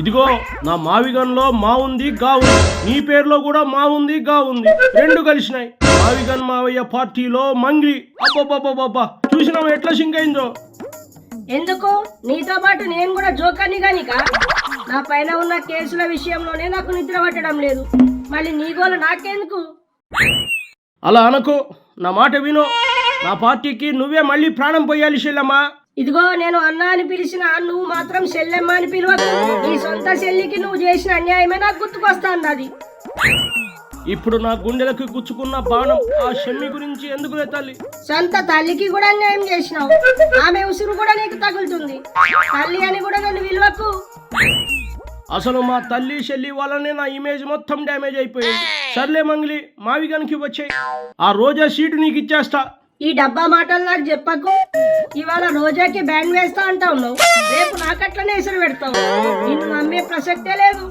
ఇదిగో నా మావిగన్లో మా ఉంది గా ఉంది, నీ పేరులో కూడా మా ఉంది గా ఉంది, రెండు కలిసినాయి. మావిగన్ మావయ్య పార్టీలో మంగ్లీ. అబ్బబ్బబ్బబ్బా, చూసినావు ఎట్లా సింక్ అయిందో. ఎందుకు నీతో పాటు నేను కూడా జోకర్ని గానిక? నా పైన ఉన్న కేసుల విషయంలోనే నాకు నిద్ర పట్టడం లేదు, మళ్ళీ నీ గోల నాకెందుకు? అలా అనుకో, నా మాట వినో. నా పార్టీకి నువ్వే మళ్ళీ ప్రాణం పోయాలి చెల్లమ్మా. ఇదిగో నేను అన్నా అని పిలిచిన నువ్వు మాత్రం చెల్లెమ్మ అని పిలవకు. నీ సొంత చెల్లికి నువ్వు చేసిన అన్యాయమే నాకు గుర్తుకొస్తాంది. అది ఇప్పుడు నా గుండెలకు గుచ్చుకున్న బాణం ఆ షమ్మి గురించి ఎందుకులే తల్లి. సొంత తల్లికి కూడా అన్యాయం చేసినావు, ఆమె ఉసురు కూడా నీకు తగులుతుంది. తల్లి అని కూడా నన్ను విలువకు. అసలు మా తల్లి చెల్లి వల్లనే నా ఇమేజ్ మొత్తం డ్యామేజ్ అయిపోయింది. సర్లే మంగ్లీ, మావిగన్కి వచ్చాయి, ఆ రోజా సీటు నీకు ఇచ్చేస్తా. ఈ డబ్బా మాటలు నాకు చెప్పకు. ఇవాళ రోజాకి బ్యాండ్ వేస్తా అంటావు నువ్వు, రేపు నాకట్లనే ఎసురు పెడతావు. నిన్ను నమ్మే ప్రసక్తే లేదు.